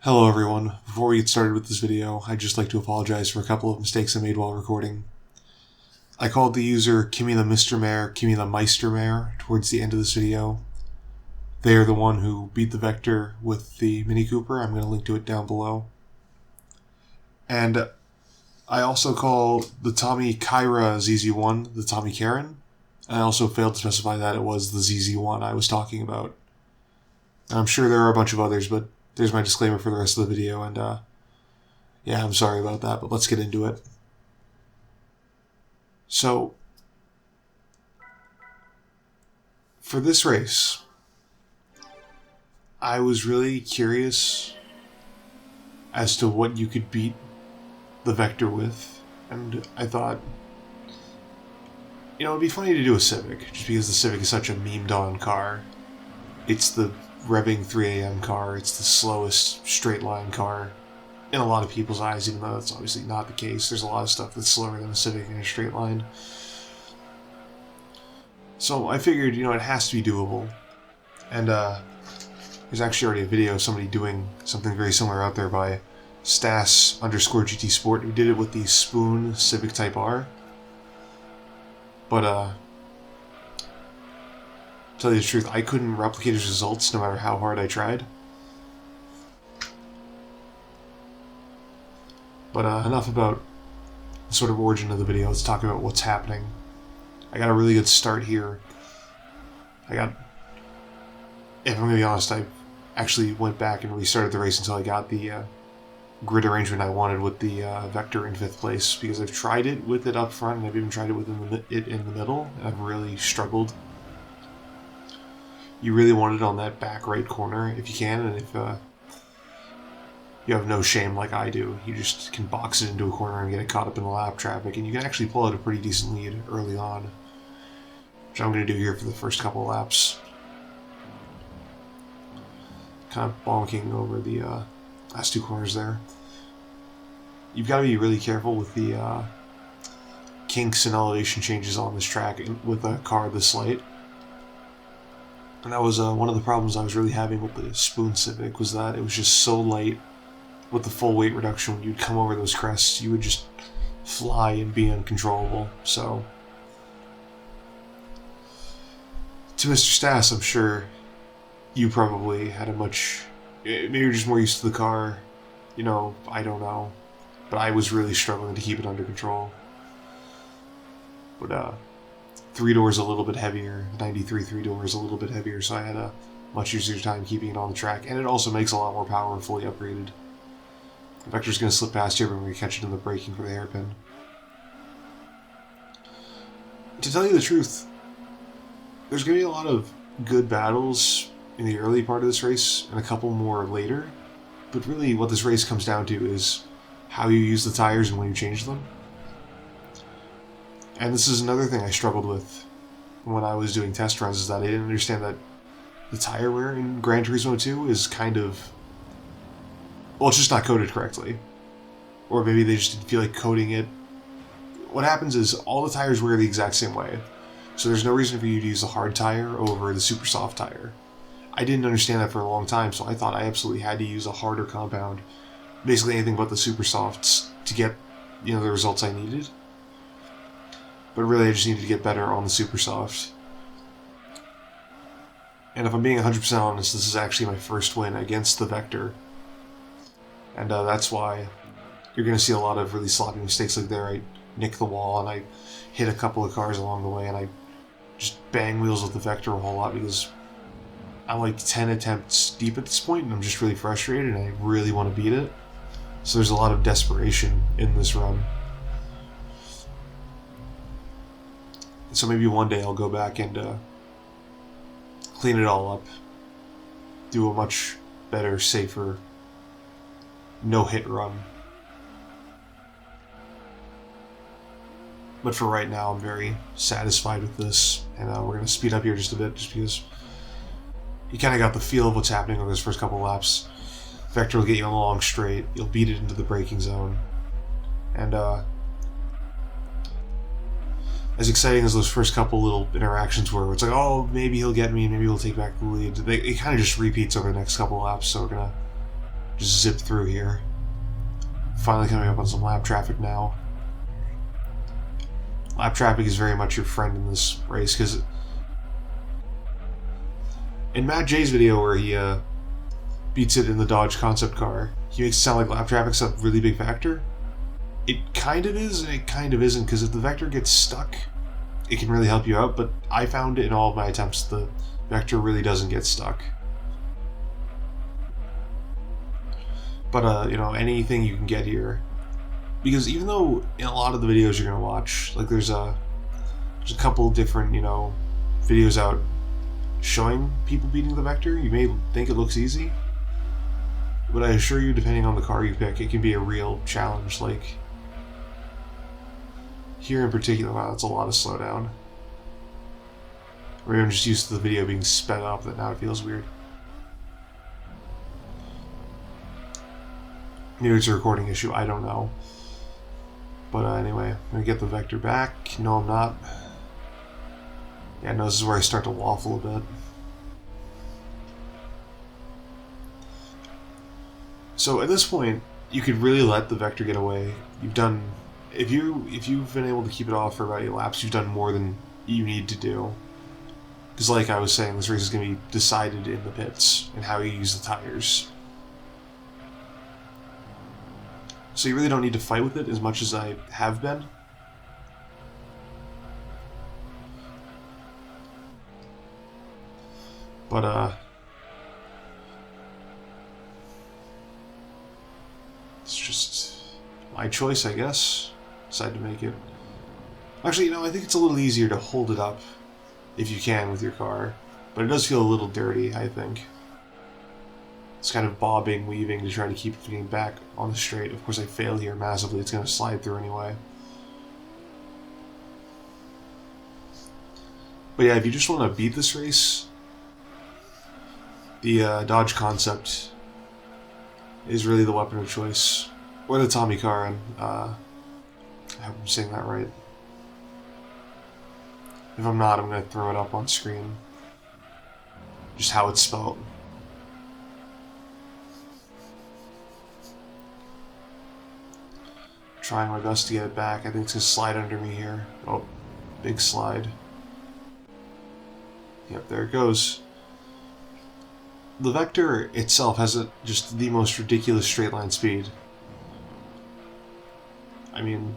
Hello everyone, before we get started with this video, I'd just like to apologize for a couple of mistakes I made while recording. I called the user Kimmy the Mr. Mayor, Kimmy the Meister Mayor towards the end of this video. They are the one who beat the Vector with the Mini Cooper. I'm going to link to it down below. And I also called the Tommy Kyra ZZ1 the Tommy Karen. I also failed to specify that it was the ZZ1 I was talking about. And I'm sure there are a bunch of others, but there's my disclaimer for the rest of the video, and yeah, I'm sorry about that, but let's get into it. So, for this race, I was really curious as to what you could beat the Vector with, and I thought, it'd be funny to do a Civic, just because the Civic is such a memed-on car. It's the revving 3 a.m. car, it's the slowest straight-line car in a lot of people's eyes, even though that's obviously not the case. There's a lot of stuff that's slower than a Civic in a straight line. So I figured, it has to be doable. And there's actually already a video of somebody doing something very similar out there by Stas_GT Sport, who did it with the Spoon Civic Type R. But to tell you the truth, I couldn't replicate his results no matter how hard I tried. But enough about the sort of origin of the video. Let's talk about what's happening. I got a really good start here. If I'm going to be honest, I actually went back and restarted the race until I got the grid arrangement I wanted with the Vector in 5th place, because I've tried it with it up front, and I've even tried it with it in the middle, and I've really struggled. You really want it on that back right corner if you can, and if you have no shame like I do, you just can box it into a corner and get it caught up in the lap traffic, and you can actually pull out a pretty decent lead early on, which I'm going to do here for the first couple of laps. Kind of bonking over the last two corners there. You've got to be really careful with the kinks and elevation changes on this track with a car this light. And that was one of the problems I was really having with the Spoon Civic, was that it was just so light with the full weight reduction. When you'd come over those crests, you would just fly and be uncontrollable. So, to Mr. Stas, I'm sure you probably had maybe you're just more used to the car, I don't know. But I was really struggling to keep it under control. But, 3-door is a little bit heavier, 93 3-door is a little bit heavier, so I had a much easier time keeping it on the track, and it also makes a lot more power fully upgraded. The Vector's going to slip past here, but we're going to catch it in the braking for the hairpin. To tell you the truth, there's going to be a lot of good battles in the early part of this race, and a couple more later, but really what this race comes down to is how you use the tires and when you change them. And this is another thing I struggled with when I was doing test runs, is that I didn't understand that the tire wear in Gran Turismo 2 is kind of... well, it's just not coded correctly. Or maybe they just didn't feel like coding it. What happens is all the tires wear the exact same way. So there's no reason for you to use the hard tire over the super soft tire. I didn't understand that for a long time, so I thought I absolutely had to use a harder compound. Basically anything but the super softs to get, the results I needed. But really, I just needed to get better on the super soft. And if I'm being 100% honest, this is actually my first win against the Vector. And that's why you're going to see a lot of really sloppy mistakes like there. I nick the wall, and I hit a couple of cars along the way, and I just bang wheels with the Vector a whole lot, because I'm like 10 attempts deep at this point, and I'm just really frustrated, and I really want to beat it. So there's a lot of desperation in this run. So maybe one day I'll go back and clean it all up, do a much better, safer, no-hit run. But for right now, I'm very satisfied with this, and we're going to speed up here just a bit, just because you kind of got the feel of what's happening over those first couple laps. Vector will get you on the long straight, you'll beat it into the braking zone, and as exciting as those first couple little interactions were, it's like, oh, maybe he'll get me, maybe he'll take back the lead. It kind of just repeats over the next couple laps, so we're going to Just zip through here. Finally coming up on some lap traffic now. Lap traffic is very much your friend in this race, because in Matt J's video where he beats it in the Dodge concept car, he makes it sound like lap traffic's a really big factor. It kind of is, and it kind of isn't, because if the Vector gets stuck, it can really help you out, but I found in all of my attempts the Vector really doesn't get stuck. But, you know, anything you can get here. Because even though in a lot of the videos you're going to watch, like there's a couple different, you know, videos out showing people beating the Vector, you may think it looks easy. But I assure you, depending on the car you pick, it can be a real challenge. Like, here in particular, wow, that's a lot of slowdown. Maybe I'm just used to the video being sped up that now it feels weird. Maybe it's a recording issue, I don't know. But anyway, I'm going to get the Vector back. No, I'm not. Yeah, no, this is where I start to waffle a bit. So at this point, you could really let the Vector get away. You've done, if you've been able to keep it off for about 8 laps, you've done more than you need to do. Because like I was saying, this race is going to be decided in the pits and how you use the tires. So you really don't need to fight with it as much as I have been. But, it's just my choice, I guess. Decided to make it. Actually, you know, I think it's a little easier to hold it up if you can with your car. But it does feel a little dirty, I think. It's kind of bobbing, weaving to try to keep getting back on the straight. Of course, I fail here massively. It's going to slide through anyway. But yeah, if you just want to beat this race, the Dodge Concept is really the weapon of choice. Or the Tommy Karan. I hope I'm saying that right. If I'm not, I'm going to throw it up on screen. Just how it's spelled. Trying my best to get it back. I think it's going to slide under me here. Oh, big slide. Yep, there it goes. The Vector itself has just the most ridiculous straight line speed. I mean,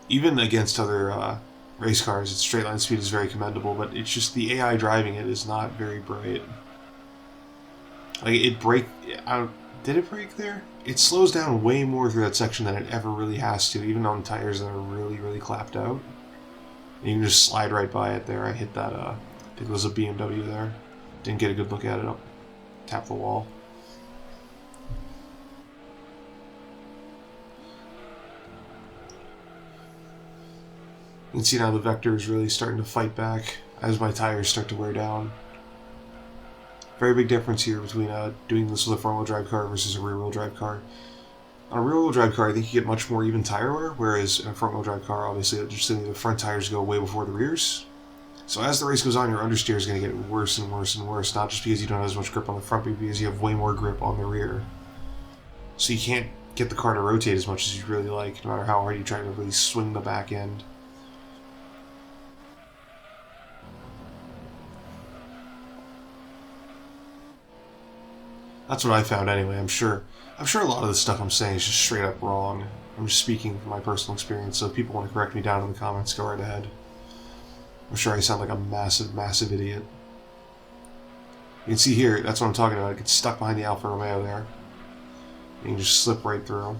even against other race cars, its straight line speed is very commendable, but it's just the AI driving it is not very bright. Like, it did it brake there? It slows down way more through that section than it ever really has to, even on tires that are really, really clapped out. And you can just slide right by it there. I hit that, I think it was a BMW there. Didn't get a good look at it. I'll tap the wall. You can see now the Vector is really starting to fight back as my tires start to wear down. Very big difference here between doing this with a front-wheel drive car versus a rear-wheel drive car. On a rear-wheel drive car, I think you get much more even tire wear, whereas in a front-wheel drive car, obviously, just the front tires go way before the rears. So as the race goes on, your understeer is going to get worse and worse and worse, not just because you don't have as much grip on the front, but because you have way more grip on the rear. So you can't get the car to rotate as much as you really like, no matter how hard you try to really swing the back end. That's what I found anyway. I'm sure a lot of the stuff I'm saying is just straight up wrong. I'm just speaking from my personal experience, so if people want to correct me down in the comments, go right ahead. I'm sure I sound like a massive, massive idiot. You can see here, that's what I'm talking about. It gets stuck behind the Alfa Romeo there. You can just slip right through.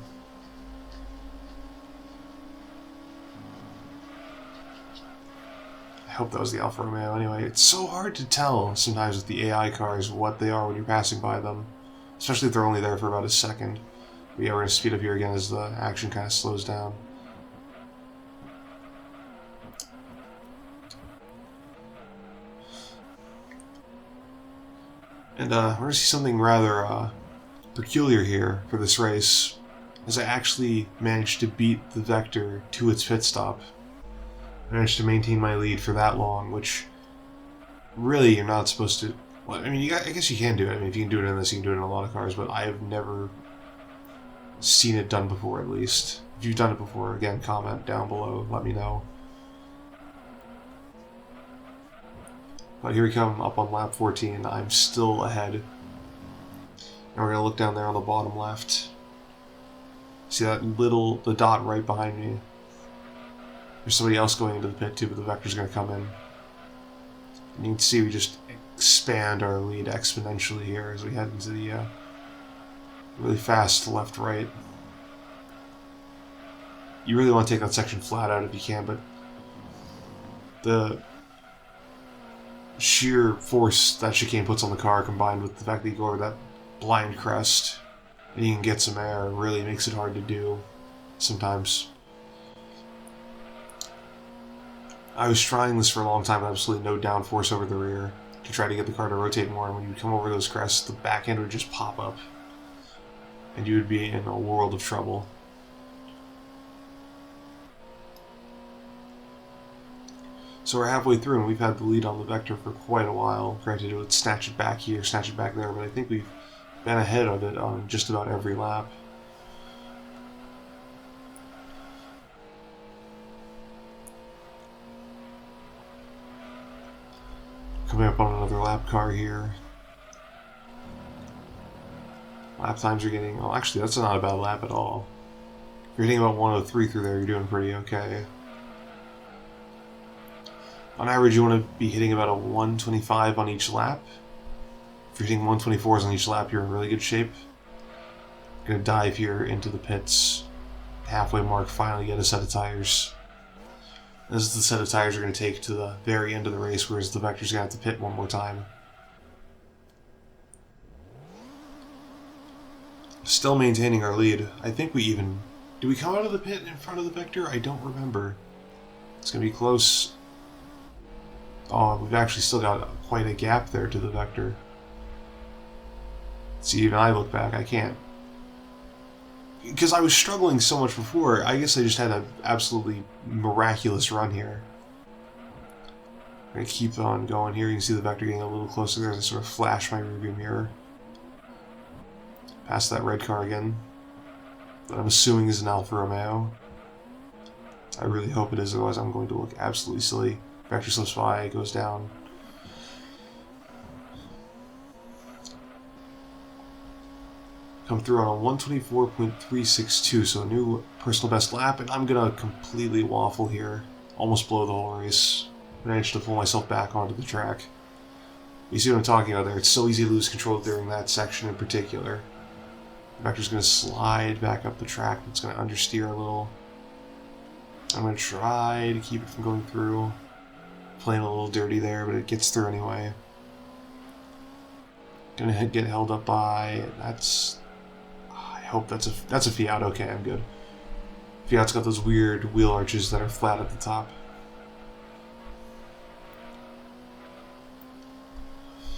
I hope that was the Alfa Romeo anyway. It's so hard to tell sometimes with the AI cars what they are when you're passing by them. Especially if they're only there for about a second. But yeah, we're going to speed up here again as the action kind of slows down. And we're going to see something rather peculiar here for this race, as I actually managed to beat the Vector to its pit stop. I managed to maintain my lead for that long, which really you're not supposed to... Well, I mean, I guess you can do it. I mean, if you can do it in this, you can do it in a lot of cars, but I have never seen it done before, at least. If you've done it before, again, comment down below, let me know. But here we come up on lap 14. I'm still ahead. And we're going to look down there on the bottom left. See that the dot right behind me? There's somebody else going into the pit too, but the Vector's going to come in. And you can see we just expand our lead exponentially here as we head into the really fast left-right. You really want to take that section flat out if you can, but the sheer force that chicane puts on the car, combined with the fact that you go over that blind crest and you can get some air, really makes it hard to do sometimes. I was trying this for a long time with absolutely no downforce over the rear to try to get the car to rotate more, and when you come over those crests, the back end would just pop up and you would be in a world of trouble. So we're halfway through and we've had the lead on the Vector for quite a while. Granted, it would snatch it back here, snatch it back there, but I think we've been ahead of it on just about every lap. Coming up on another lap car here. Lap times are getting... Oh, actually, that's not a bad lap at all. If you're hitting about 103 through there, you're doing pretty okay. On average, you want to be hitting about a 125 on each lap. If you're hitting 124s on each lap, you're in really good shape. I'm going to dive here into the pits. Halfway mark, finally get a set of tires. This is the set of tires we're going to take to the very end of the race, whereas the Vector's going to have to pit one more time. Still maintaining our lead. I think we even... Did we come out of the pit in front of the Vector? I don't remember. It's going to be close. Oh, we've actually still got quite a gap there to the Vector. See, even I look back, I can't. Because I was struggling so much before, I guess I just had an absolutely miraculous run here. I'm going to keep on going here. You can see the Vector getting a little closer there as I sort of flash my rearview mirror. Past that red car again. That I'm assuming is an Alfa Romeo. I really hope it is, otherwise I'm going to look absolutely silly. Vector slips by, goes down. Come through on a 124.362, so a new personal best lap, and I'm gonna completely waffle here. Almost blow the whole race. Managed to pull myself back onto the track. You see what I'm talking about there? It's so easy to lose control during that section in particular. The Vector's gonna slide back up the track. It's gonna understeer a little. I'm gonna try to keep it from going through. Playing a little dirty there, but it gets through anyway. Gonna get held up by... That's... I hope that's a Fiat. Okay, I'm good. Fiat's got those weird wheel arches that are flat at the top.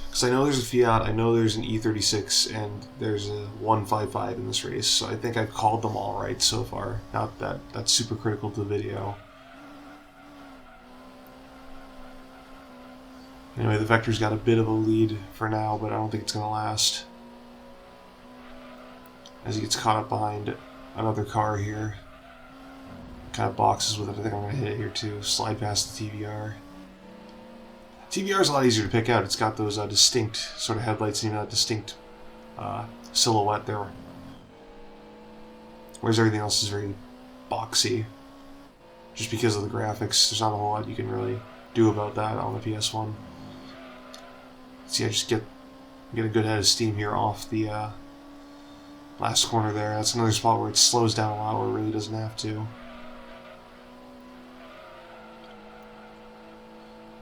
Because I know there's a Fiat, I know there's an E36, and there's a 155 in this race, so I think I've called them all right so far. Not that that's super critical to the video. Anyway, the Vector's got a bit of a lead for now, but I don't think it's going to last. As he gets caught up behind another car here. Kind of boxes with it. I think I'm going to hit it here too. Slide past the TVR. TVR is a lot easier to pick out. It's got those distinct sort of headlights and even that distinct silhouette there. Whereas everything else is very boxy. Just because of the graphics, there's not a whole lot you can really do about that on the PS1. See, I just get a good head of steam here off the last corner there. That's another spot where it slows down a lot where it really doesn't have to.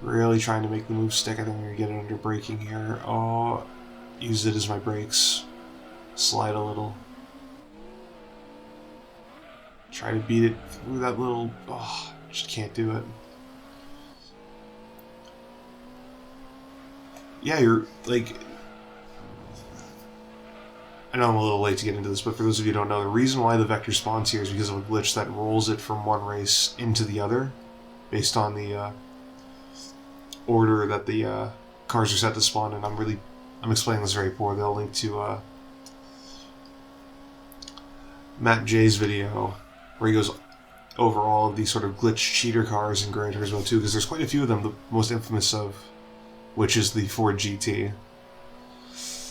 Really trying to make the move stick. I think I'm going to get it under braking here. Oh, use it as my brakes. Slide a little. Try to beat it through that little... Oh, just can't do it. Yeah, you're, like... I know I'm a little late to get into this, but for those of you who don't know, the reason why the Vector spawns here is because of a glitch that rolls it from one race into the other, based on the order that the cars are set to spawn, and I'm explaining this very poorly. I'll link to Matt J's video where he goes over all of these sort of glitch cheater cars in Gran Turismo 2, because there's quite a few of them, the most infamous of which is the Ford GT.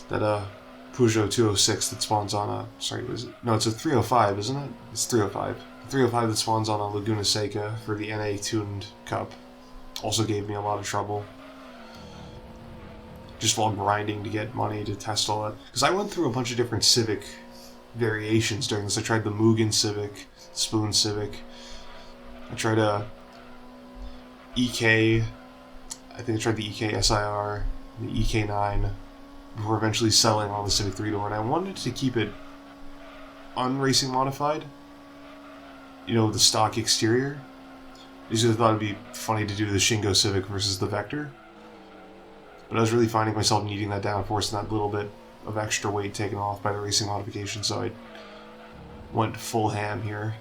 That Peugeot 206 that spawns on a... Sorry, no, it's a 305, isn't it? It's 305. The 305 that spawns on a Laguna Seca for the NA Tuned Cup also gave me a lot of trouble. Just while grinding to get money to test all that. Because I went through a bunch of different Civic variations during this. I tried the Mugen Civic, Spoon Civic. I tried a EK. I think I tried the EK SIR, the EK9, before eventually selling on the Civic 3-door. And I wanted to keep it unracing modified. You know, the stock exterior. I just thought it'd be funny to do the Shingo Civic versus the Vector. But I was really finding myself needing that downforce and that little bit of extra weight taken off by the racing modification, so I went full ham here.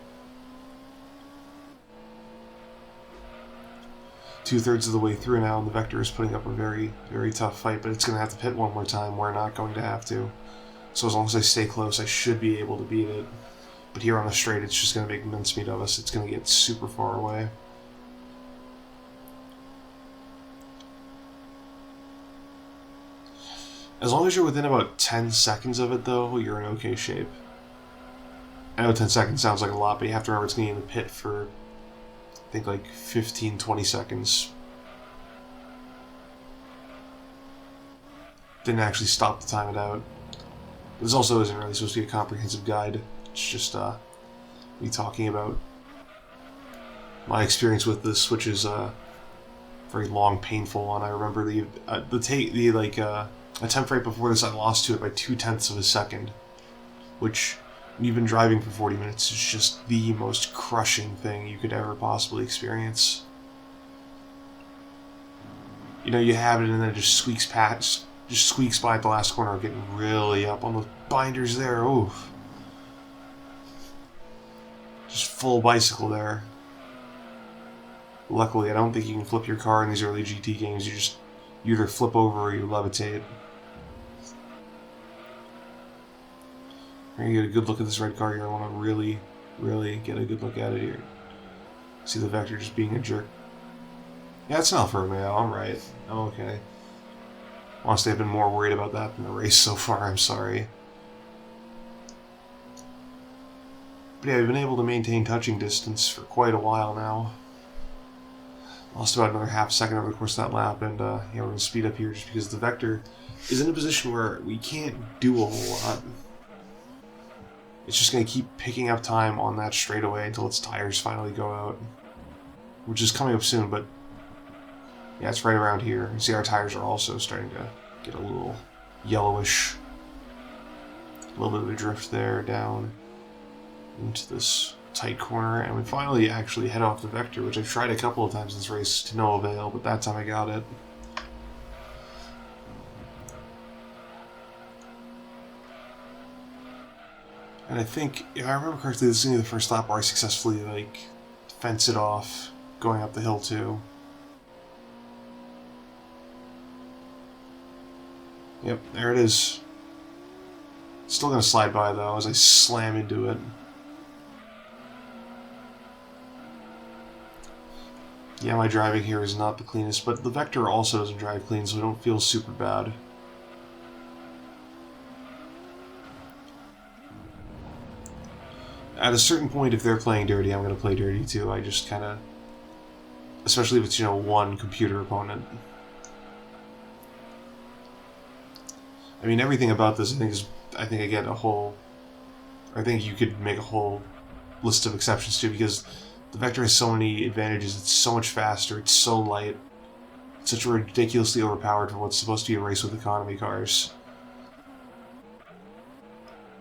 2/3 of the way through now, and the Vector is putting up a very, very tough fight, but it's going to have to pit one more time. We're not going to have to. So as long as I stay close, I should be able to beat it. But here on the straight, it's just going to make mincemeat of us. It's going to get super far away. As long as you're within about 10 seconds of it, though, you're in okay shape. I know 10 seconds sounds like a lot, but you have to remember it's going to be in the pit for, I think, like 15-20 seconds. Didn't actually stop to time it out. This also isn't really supposed to be a comprehensive guide. It's just me talking about my experience with this, which is a very long, painful one. I remember the attempt right before this, I lost to it by 0.2 of a second, which, when you've been driving for 40 minutes, is just the most crushing thing you could ever possibly experience. You know, you have it and then it just squeaks past, just squeaks by at the last corner, getting really up on the binders there. Oof. Just full bicycle there. Luckily, I don't think you can flip your car in these early GT games. You either flip over or you levitate. We're going to get a good look at this red car here. I want to really, really get a good look at it here. See the Vector just being a jerk. Yeah, it's not for me. I'm right. I'm okay. Honestly, I've been more worried about that than the race so far. I'm sorry. But yeah, we've been able to maintain touching distance for quite a while now. Lost about another half second over the course of that lap, and yeah, we're going to speed up here just because the Vector is in a position where we can't do a whole lot. It's just going to keep picking up time on that straightaway until its tires finally go out, which is coming up soon, but yeah, it's right around here. You see our tires are also starting to get a little yellowish. A little bit of a drift there down into this tight corner, and we finally actually head off the Vector, which I've tried a couple of times in this race to no avail, but that time I got it. And I think, if I remember correctly, this is going to be the first lap where I successfully, like, fence it off going up the hill, too. Yep, there it is. Still going to slide by, though, as I slam into it. Yeah, my driving here is not the cleanest, but the Vector also doesn't drive clean, so I don't feel super bad. At a certain point, if they're playing dirty, I'm going to play dirty too. I just kind of... Especially if it's, you know, one computer opponent. I mean, everything about this, I think I get a whole... I think you could make a whole list of exceptions too, because the Vector has so many advantages. It's so much faster, it's so light. It's such ridiculously overpowered for what's supposed to be a race with economy cars.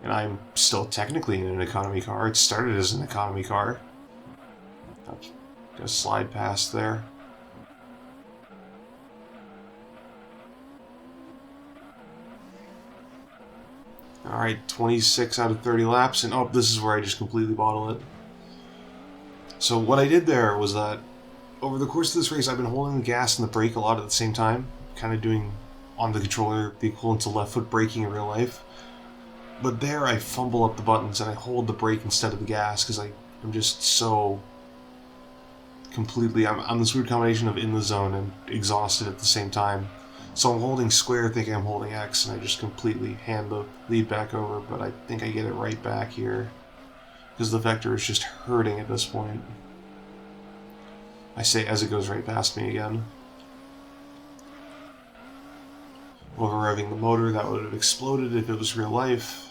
And I'm still technically in an economy car. It started as an economy car. I'm gonna slide past there. Alright, 26 out of 30 laps, and oh, this is where I just completely bottle it. So what I did there was that over the course of this race, I've been holding the gas and the brake a lot at the same time, kind of doing on the controller the equivalent to left foot braking in real life. But there I fumble up the buttons and I hold the brake instead of the gas because I'm just so completely... I'm this weird combination of in the zone and exhausted at the same time. So I'm holding square thinking I'm holding X, and I just completely hand the lead back over, but I think I get it right back here. Because the Vector is just hurting at this point. I say as it goes right past me again. Over-revving the motor, that would have exploded if it was real life.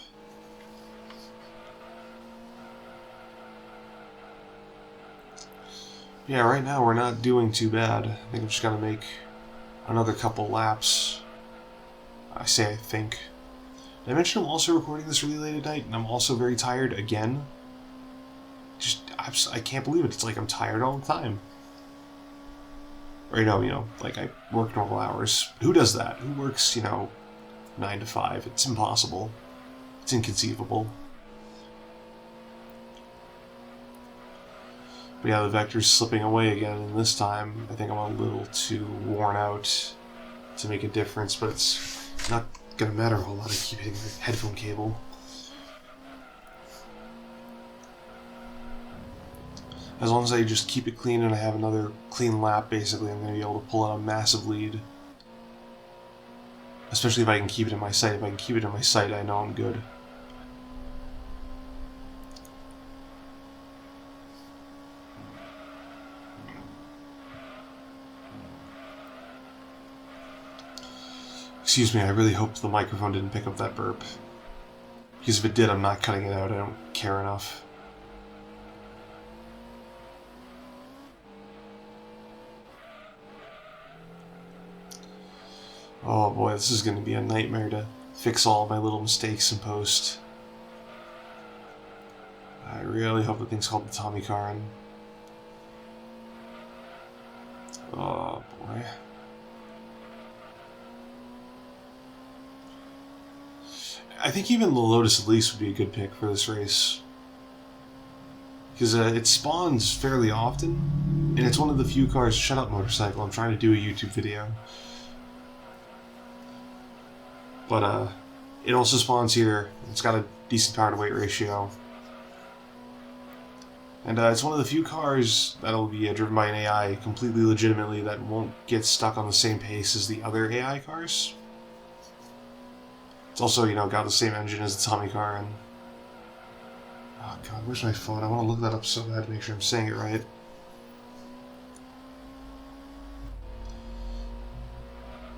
Yeah, right now we're not doing too bad. I think I'm just gonna make another couple laps. I think. Did I mention I'm also recording this really late at night, and I'm also very tired again? I can't believe it. It's like I'm tired all the time. Or, like I work normal hours. Who does that? Who works, 9 to 5? It's impossible. It's inconceivable. But yeah, the Vector's slipping away again, and this time I think I'm a little too worn out to make a difference, but it's not gonna matter a whole lot. I keep hitting the headphone cable. As long as I just keep it clean and I have another clean lap, basically, I'm gonna be able to pull out a massive lead. Especially if I can keep it in my sight. If I can keep it in my sight, I know I'm good. Excuse me, I really hoped the microphone didn't pick up that burp. Because if it did, I'm not cutting it out. I don't care enough. Oh boy, this is going to be a nightmare to fix all my little mistakes in post. I really hope the thing's called the Tommy car. And... oh boy. I think even the Lotus Elise would be a good pick for this race. Because it spawns fairly often, and it's one of the few cars... Shut up, motorcycle, I'm trying to do a YouTube video. But it also spawns here. It's got a decent power to weight ratio. And it's one of the few cars that'll be driven by an AI completely legitimately that won't get stuck on the same pace as the other AI cars. It's also, got the same engine as the Tommy car, and... oh god, where's my phone? I want to look that up so bad to make sure I'm saying it right.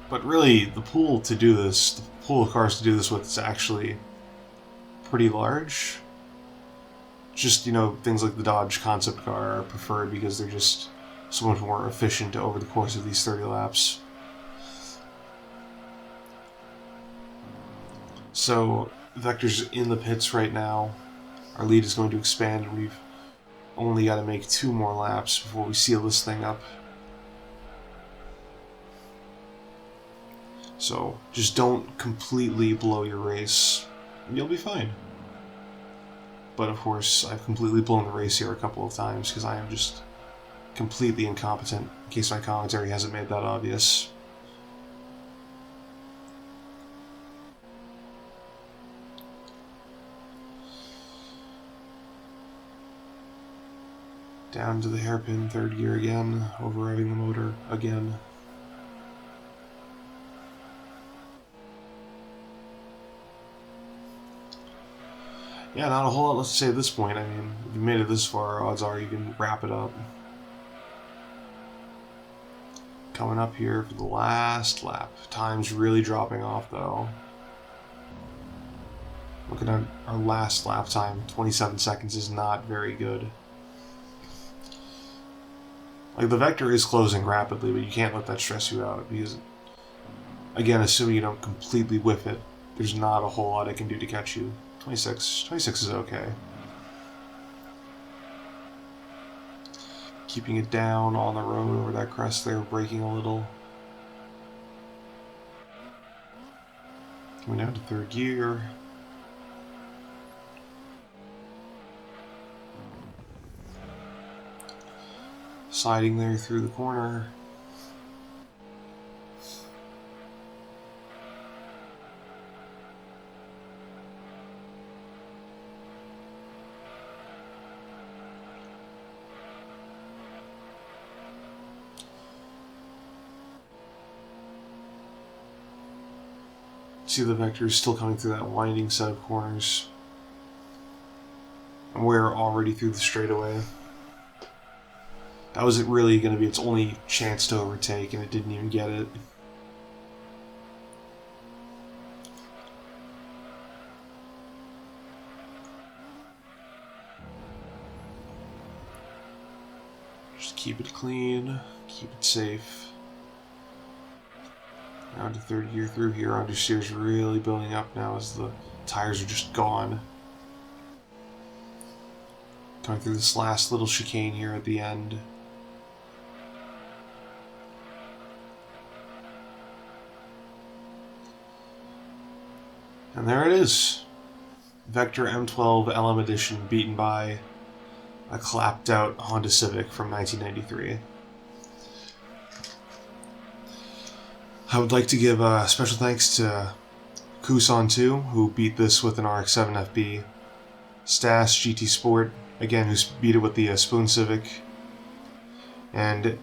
But really, the pool to do this, the pool of cars to do this with is actually pretty large. Just, things like the Dodge concept car are preferred because they're just so much more efficient over the course of these 30 laps. So, Vector's in the pits right now. Our lead is going to expand, and we've only got to make 2 more laps before we seal this thing up. So, just don't completely blow your race. You'll be fine. But of course, I've completely blown the race here a couple of times because I am just completely incompetent, in case my commentary hasn't made that obvious. Down to the hairpin, 3rd gear again, overriding the motor again. Yeah, not a whole lot left to say at this point. I mean, if you made it this far, odds are you can wrap it up. Coming up here for the last lap. Time's really dropping off, though. Looking at our last lap time, 27 seconds is not very good. Like, the Vector is closing rapidly, but you can't let that stress you out, because, again, assuming you don't completely whiff it, there's not a whole lot I can do to catch you. 26 is okay. Keeping it down on the road over that crest there, braking a little. Coming down to 3rd gear. Sliding there through the corner. see the Vector is still coming through that winding set of corners. And we're already through the straightaway. That was really going to be its only chance to overtake, and it didn't even get it. Just keep it clean, keep it safe. Now into third gear through here, understeer's really building up now as the tires are just gone. Going through this last little chicane here at the end. And there it is. Vector M12 LM Edition beaten by a clapped out Honda Civic from 1993. I would like to give special thanks to Kusan2, who beat this with an RX-7 FB, Stas GT Sport, again, who beat it with the Spoon Civic, and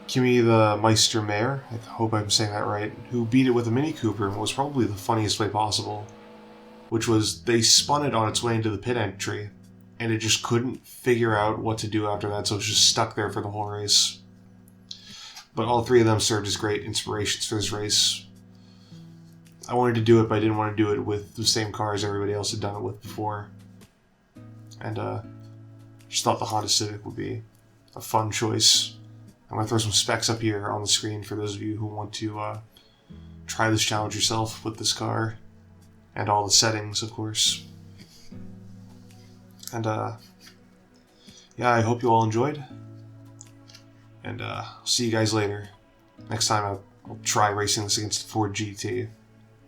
Kimi the Meister Mare, I hope I'm saying that right, who beat it with a Mini Cooper and was probably the funniest way possible, which was they spun it on its way into the pit entry, and it just couldn't figure out what to do after that, so it was just stuck there for the whole race. But all three of them served as great inspirations for this race. I wanted to do it, but I didn't want to do it with the same cars everybody else had done it with before. And just thought the Honda Civic would be a fun choice. I'm going to throw some specs up here on the screen for those of you who want to try this challenge yourself with this car. And all the settings, of course. And yeah, I hope you all enjoyed. And see you guys later. Next time I'll try racing this against the Ford GT.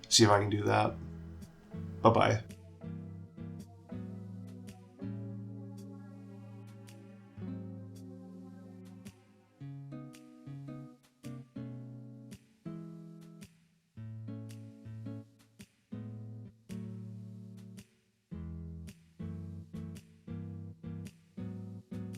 See if I can do that. Bye-bye.